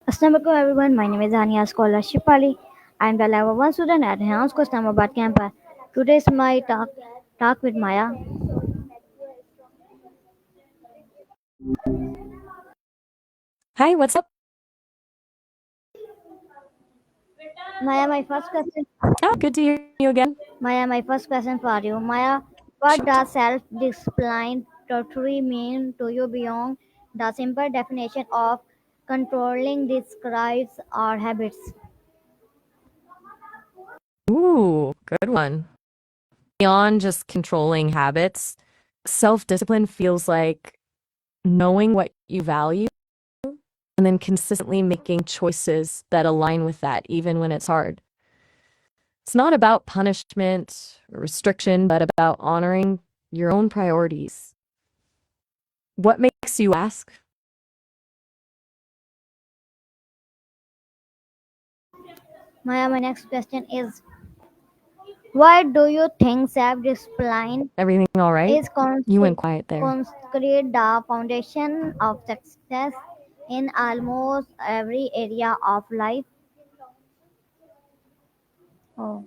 Assalamualaikum everyone, my name is Ania Scholarship Ali. I am the level 1 student at Hans Islamabad campus. Today's my talk with Maya. Hi, what's up? Maya, my first question. Oh, good to hear you again. Maya, my first question for you. Maya, what Shoot. does self-discipline totally mean to you beyond the simple definition of controlling describes our habits? Ooh, good one. Beyond just controlling habits, self-discipline feels like knowing what you value and then consistently making choices that align with that, even when it's hard. It's not about punishment or restriction, but about honoring your own priorities. What makes you ask? Maya, my next question is, why do you think self-discipline Everything all right? is You went quiet there. considered the foundation of success in almost every area of life? Oh.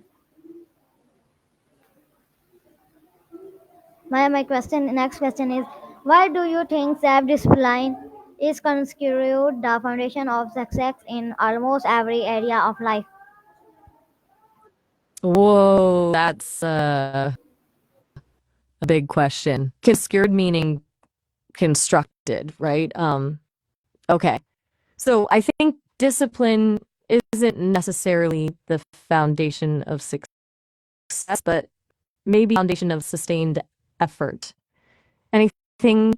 Next question is, why do you think self-discipline is considered the foundation of success in almost every area of life? Whoa, that's a big question. Considered meaning constructed, right? Okay. So I think discipline isn't necessarily the foundation of success, but maybe foundation of sustained effort. Anything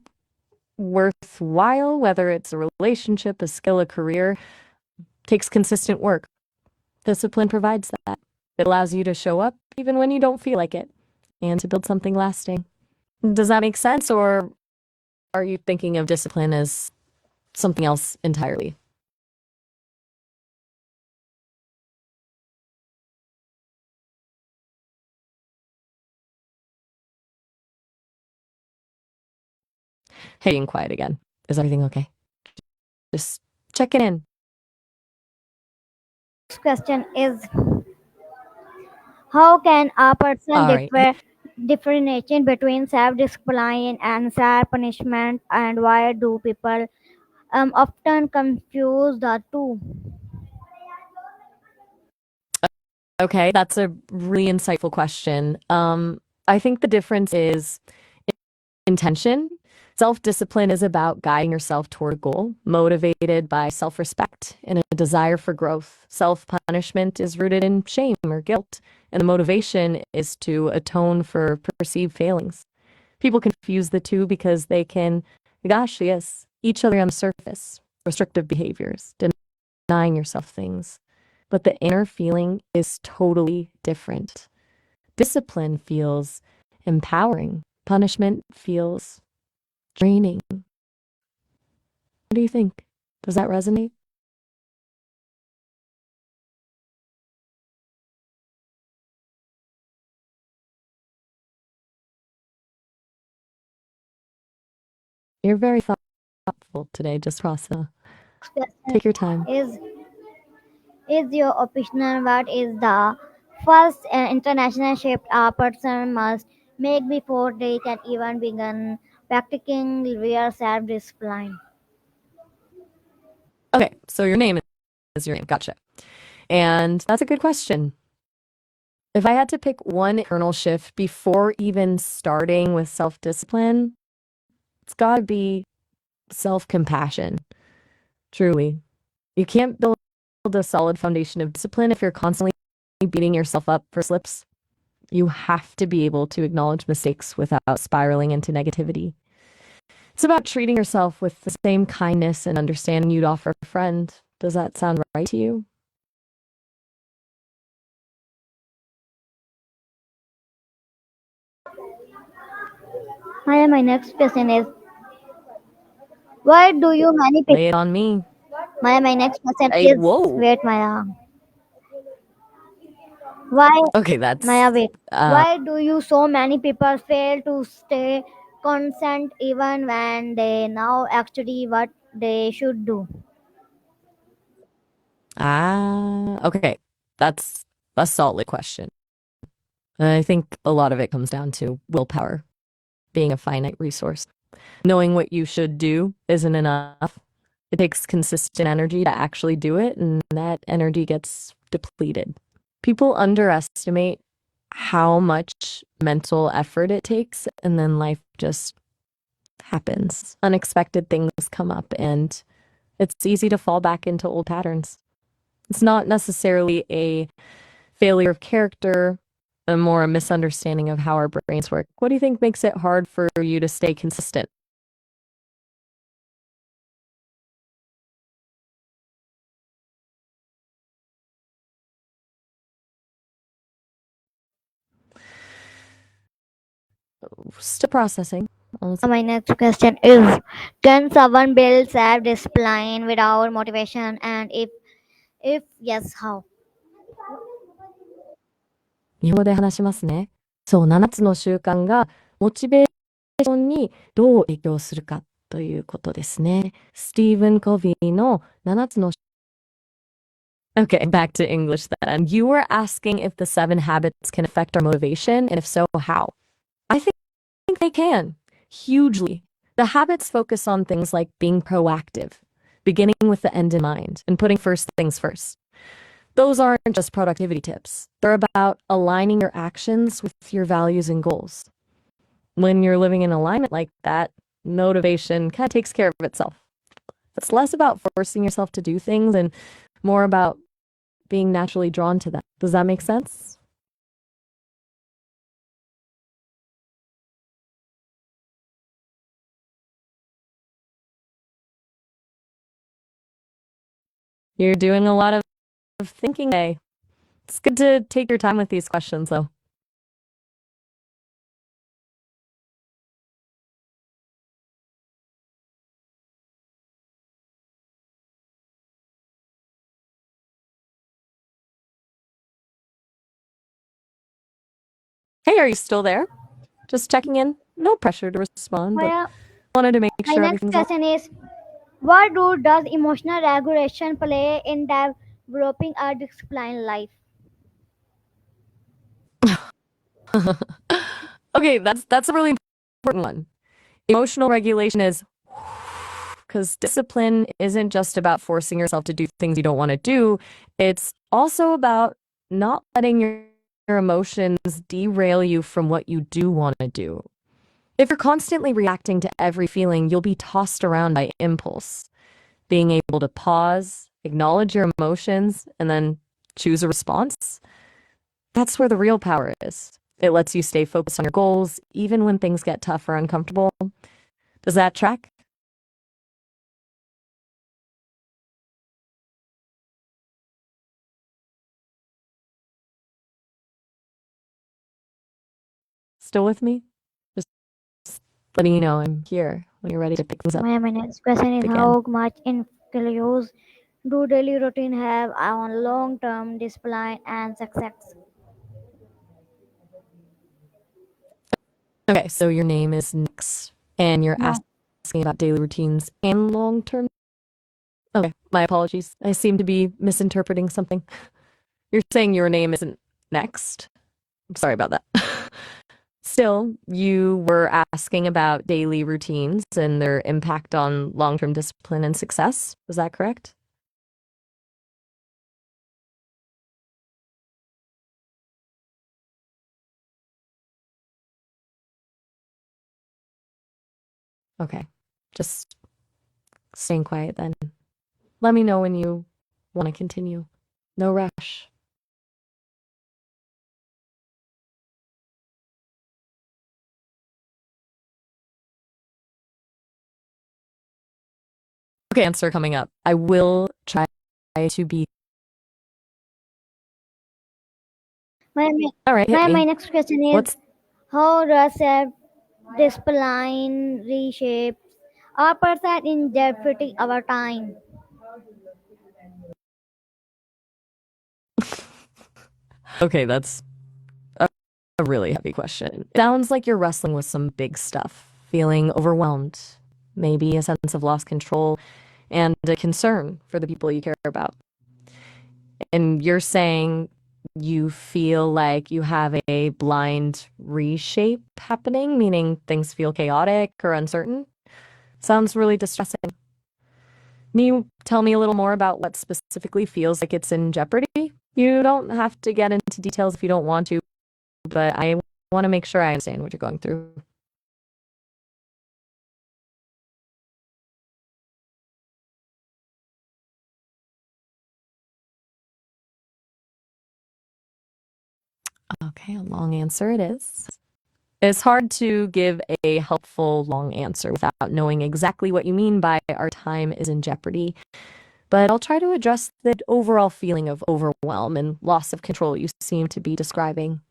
worthwhile, whether it's a relationship, a skill, a career, takes consistent work. Discipline provides that. It allows you to show up even when you don't feel like it and to build something lasting. Does that make sense, or are you thinking of discipline as something else entirely? Hey, being quiet again. Is everything okay? Just checking in. Next question is, how can a person All right. differentiate between self-discipline and self-punishment, and why do people often confuse the two? Okay, that's a really insightful question. I think the difference is intention. Self-discipline is about guiding yourself toward a goal, motivated by self-respect and a desire for growth. Self-punishment is rooted in shame or guilt, and the motivation is to atone for perceived failings. People confuse the two because they can, gosh, yes, each other on the surface, restrictive behaviors, denying yourself things. But the inner feeling is totally different. Discipline feels empowering, punishment feels draining. What do you think? Does that resonate? You're very thoughtful today, just Rasa. Question Take your time. is your opinion what is the first international shift a person must make before they can even begin practicing real self-discipline? Okay, so your name is your name. Gotcha. And that's a good question. If I had to pick one internal shift before even starting with self-discipline, it's got to be self-compassion. Truly. You can't build a solid foundation of discipline if you're constantly beating yourself up for slips. You have to be able to acknowledge mistakes without spiraling into negativity. It's about treating yourself with the same kindness and understanding you'd offer a friend. Does that sound right to you? Maya, my next question is, why do you many people? Lay it on me. Maya, my next question Hey, is, whoa. wait, Maya. Why, Okay, that's Maya, wait. uh Why do you so many people fail to stay constant even when they know actually what they should do? Okay. That's a solid question. And I think a lot of it comes down to willpower being a finite resource. Knowing what you should do isn't enough. It takes consistent energy to actually do it, and that energy gets depleted. People underestimate how much mental effort it takes, and then life just happens. Unexpected things come up, and it's easy to fall back into old patterns. It's not necessarily a failure of character, a more a misunderstanding of how our brains work. What do you think makes it hard for you to stay consistent? Still processing. Honestly. My next question is, can someone build self discipline without motivation, and if yes, how? 日本語で話しますね。そう、7つの習慣がモチベーションにどう影響するかということですね。スティーブン・コビーの7つの Okay, back to English then. You were asking if the 7 habits can affect our motivation, and if so, how? I think they can, hugely. The habits focus on things like being proactive, beginning with the end in mind, and putting first things first. Those aren't just productivity tips. They're about aligning your actions with your values and goals. When you're living in alignment like that, motivation kind of takes care of itself. It's less about forcing yourself to do things and more about being naturally drawn to them. Does that make sense? You're doing a lot of thinking today. It's good to take your time with these questions, though. Hey, are you still there? Just checking in. No pressure to respond, but My, wanted to make my sure next everything's all. question is, what role does emotional regulation play in developing a disciplined life? Okay, that's a really important one. Emotional regulation is because discipline isn't just about forcing yourself to do things you don't want to do. It's also about not letting your emotions derail you from what you do want to do. If you're constantly reacting to every feeling, you'll be tossed around by impulse. Being able to pause, acknowledge your emotions, and then choose a response, that's where the real power is. It lets you stay focused on your goals, even when things get tough or uncomfortable. Does that track? Still with me? Just letting you know I'm here when you're ready to pick things up My next question is, again. how much influence do daily routine have on long term discipline and success? Okay, so your name is Nix, and you're No. asking about daily routines and long term. Okay, my apologies. I seem to be misinterpreting something. You're saying your name isn't Next? I'm sorry about that. Still, you were asking about daily routines and their impact on long term discipline and success. Was that correct? Okay, just staying quiet then. Let me know when you want to continue. No rush. Okay, answer coming up. I will try to be. My, All right, hit my me. next question is, What's how does self discipline reshape our person in fitting our time? okay? That's a really heavy question. It sounds like you're wrestling with some big stuff, feeling overwhelmed, maybe a sense of lost control, and a concern for the people you care about. And you're saying you feel like you have a blind reshape happening, meaning things feel chaotic or uncertain? Sounds really distressing. Can you tell me a little more about what specifically feels like it's in jeopardy? You don't have to get into details if you don't want to, but I want to make sure I understand what you're going through. Okay, a long answer it is. It's hard to give a helpful long answer without knowing exactly what you mean by our time is in jeopardy, but I'll try to address the overall feeling of overwhelm and loss of control you seem to be describing.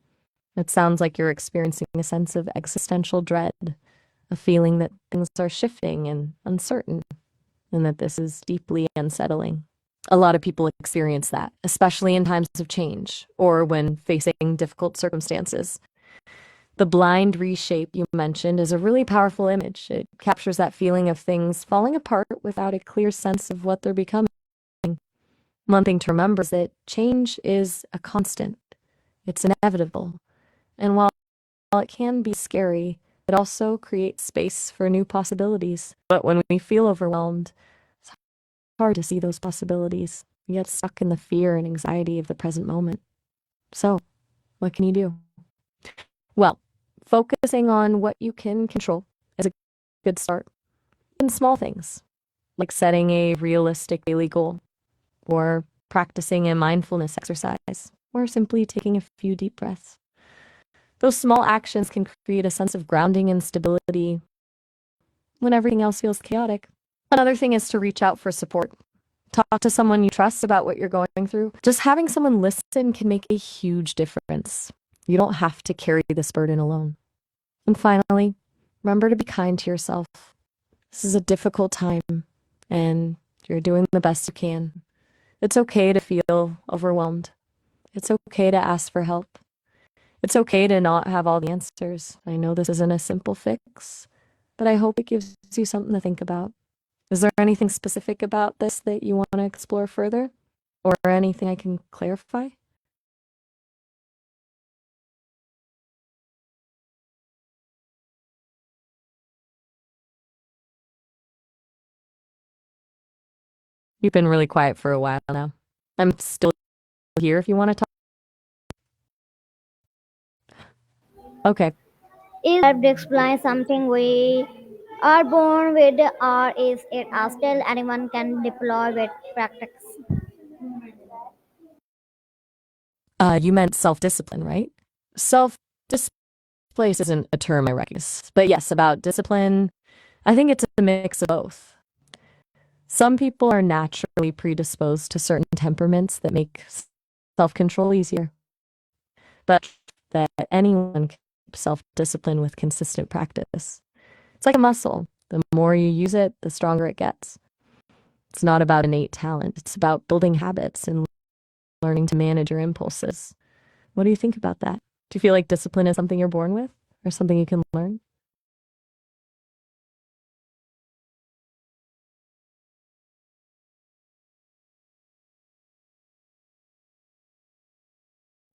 It sounds like you're experiencing a sense of existential dread, a feeling that things are shifting and uncertain, and that this is deeply unsettling. A lot of people experience that, especially in times of change or when facing difficult circumstances. The blind reshape you mentioned is a really powerful image. It captures that feeling of things falling apart without a clear sense of what they're becoming. One thing to remember is that change is a constant. It's inevitable. And while it can be scary, it also creates space for new possibilities. But when we feel overwhelmed, it's hard to see those possibilities. We get stuck in the fear and anxiety of the present moment. So, what can you do? Well, focusing on what you can control is a good start. In small things, like setting a realistic daily goal, or practicing a mindfulness exercise, or simply taking a few deep breaths. Those small actions can create a sense of grounding and stability when everything else feels chaotic. Another thing is to reach out for support. Talk to someone you trust about what you're going through. Just having someone listen can make a huge difference. You don't have to carry this burden alone. And finally, remember to be kind to yourself. This is a difficult time, and you're doing the best you can. It's okay to feel overwhelmed. It's okay to ask for help. It's okay to not have all the answers. I know this isn't a simple fix, but I hope it gives you something to think about. Is there anything specific about this that you want to explore further? Or anything I can clarify? You've been really quiet for a while now. I'm still here if you want to talk. Okay. Is to explain something we are born with, or is it a skill anyone can deploy with practice? You meant self-discipline, right? Self-discipline isn't a term I recognize, but yes, about discipline, I think it's a mix of both. Some people are naturally predisposed to certain temperaments that make self-control easier, but that anyone can keep self-discipline with consistent practice. It's like a muscle. The more you use it, the stronger it gets. It's not about innate talent. It's about building habits and learning to manage your impulses. What do you think about that? Do you feel like discipline is something you're born with or something you can learn?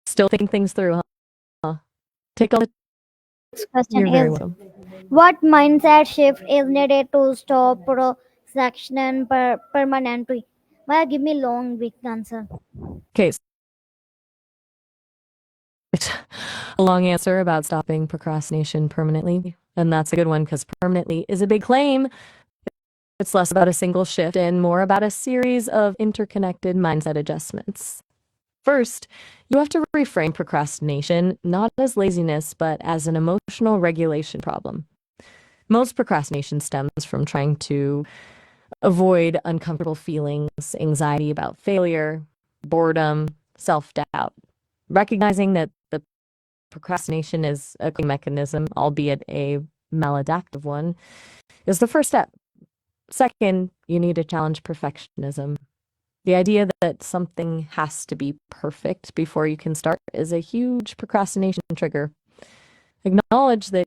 Still thinking things through, huh? Take all the. Next question You're very is, welcome. what mindset shift is needed to stop procrastination permanently? Well, give me long, big answer. Okay, it's a long answer about stopping procrastination permanently. And that's a good one because permanently is a big claim. It's less about a single shift and more about a series of interconnected mindset adjustments. First, you have to reframe procrastination not as laziness, but as an emotional regulation problem. Most procrastination stems from trying to avoid uncomfortable feelings, anxiety about failure, boredom, self doubt. Recognizing that the procrastination is a coping mechanism, albeit a maladaptive one, is the first step. Second, you need to challenge perfectionism. The idea that something has to be perfect before you can start is a huge procrastination trigger. Acknowledge that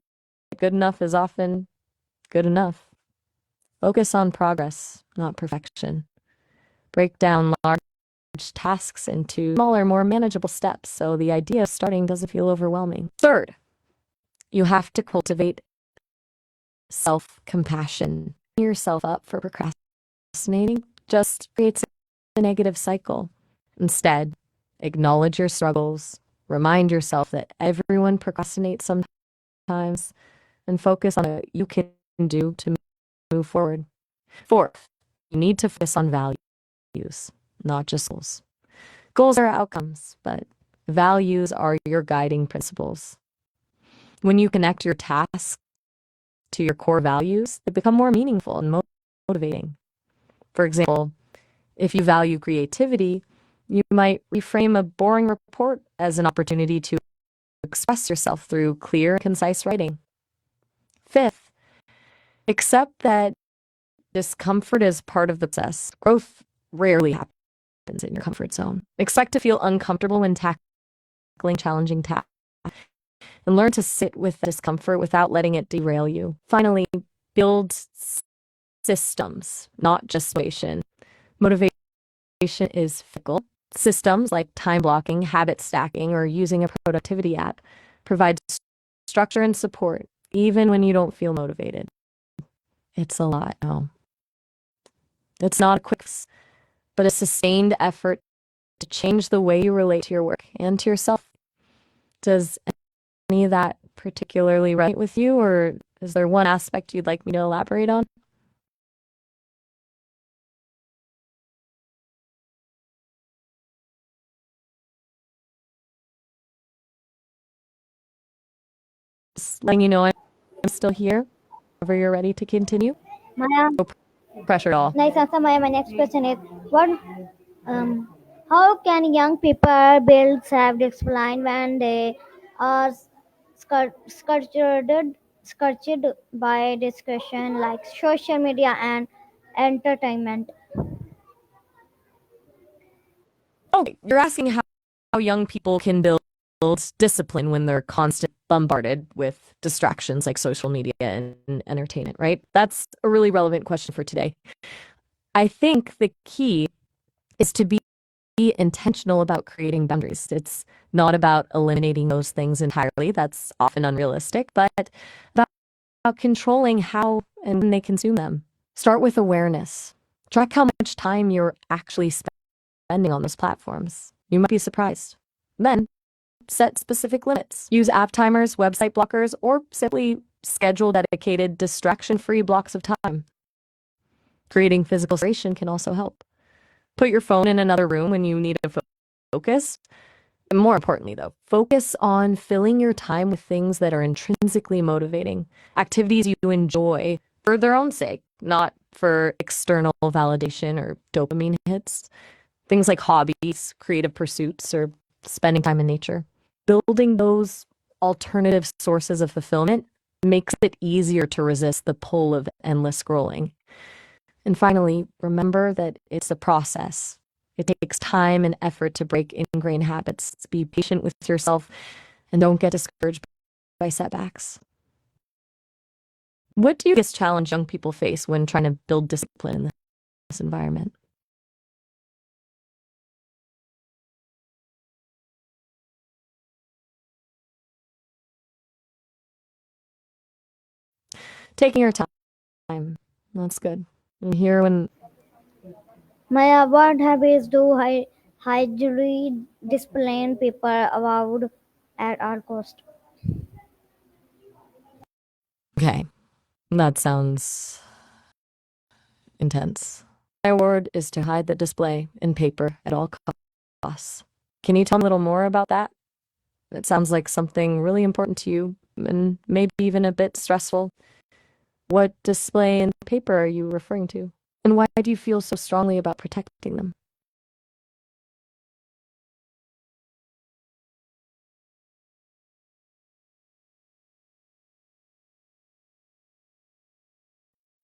good enough is often good enough. Focus on progress, not perfection. Break down large tasks into smaller, more manageable steps so the idea of starting doesn't feel overwhelming. Third, you have to cultivate self-compassion. Yourself up for procrastinating just creates a negative cycle. Instead, acknowledge your struggles, remind yourself that everyone procrastinates sometimes, and focus on what you can do to move forward. Fourth, you need to focus on values, not just goals. Goals are outcomes, but values are your guiding principles. When you connect your tasks to your core values, they become more meaningful and motivating. For example, if you value creativity, you might reframe a boring report as an opportunity to express yourself through clear and concise writing. Fifth, accept that discomfort is part of the process. Growth rarely happens in your comfort zone. Expect to feel uncomfortable when tackling challenging tasks, and learn to sit with discomfort without letting it derail you. Finally, build systems, not just motivation. Motivation is fickle. Systems like time blocking, habit stacking, or using a productivity app provide structure and support, even when you don't feel motivated. It's a lot, no. It's not a quick fix, but a sustained effort to change the way you relate to your work and to yourself. Does any of that particularly resonate with you, or is there one aspect you'd like me to elaborate on? Just letting you know I'm still here. Whenever you're ready to continue. Maya, No pressure at all. nice answer, Maya. My next question is what um, how can young people build self-discipline when they are sculptured by discussion like social media and entertainment? Oh, you're asking how young people can build discipline when they're constantly bombarded with distractions like social media and entertainment, right? That's a really relevant question for today. I think the key is to be intentional about creating boundaries. It's not about eliminating those things entirely. That's often unrealistic, but about controlling how and when they consume them. Start with awareness. Track how much time you're actually spending on those platforms. You might be surprised. Then set specific limits. Use app timers, website blockers, or simply schedule dedicated distraction-free blocks of time. Creating physical separation can also help. Put your phone in another room when you need to focus. And more importantly, though, focus on filling your time with things that are intrinsically motivating, activities you enjoy for their own sake, not for external validation or dopamine hits. Things like hobbies, creative pursuits, or spending time in nature. Building those alternative sources of fulfillment makes it easier to resist the pull of endless scrolling. And finally, remember that it's a process. It takes time and effort to break ingrained habits. Be patient with yourself and don't get discouraged by setbacks. What do you guess challenge young people face when trying to build discipline in this environment? Taking your time. That's good. I'm here when Maya, what habits do hygiene discipline people avoid at all cost? okay, that sounds intense. My word is to hide the display in paper at all costs. Can you tell me a little more about that? It sounds like something really important to you and maybe even a bit stressful. What display in paper are you referring to? And why do you feel so strongly about protecting them?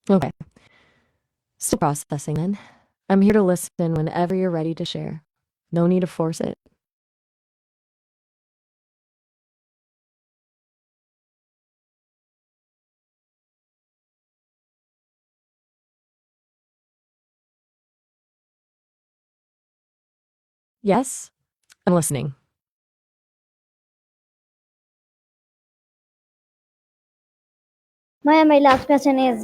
Okay, still processing then. I'm here to listen whenever you're ready to share. No need to force it. Yes, I'm listening. My last question is,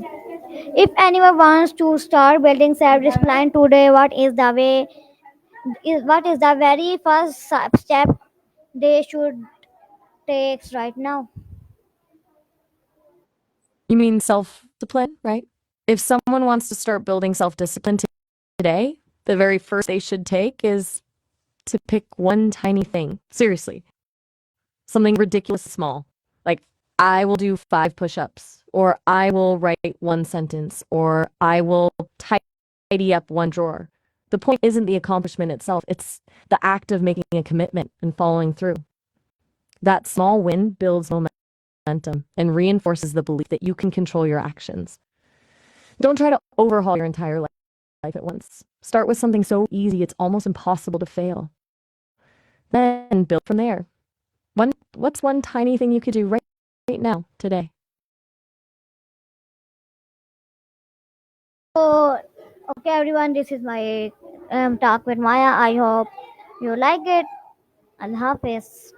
if anyone wants to start building self-discipline today, what is the very first step they should take right now? You mean self discipline, right? If someone wants to start building self discipline today, the very first they should take is to pick one tiny thing. Seriously, something ridiculous small. Like, I will do 5 push ups, or I will write one sentence, or I will tidy up one drawer. The point isn't the accomplishment itself, it's the act of making a commitment and following through. That small win builds momentum and reinforces the belief that you can control your actions. Don't try to overhaul your entire life at once. Start with something so easy it's almost impossible to fail. Then build from there. What's one tiny thing you could do right now, today? So, okay, everyone, this is my talk with Maya. I hope you like it. Allah Hafiz.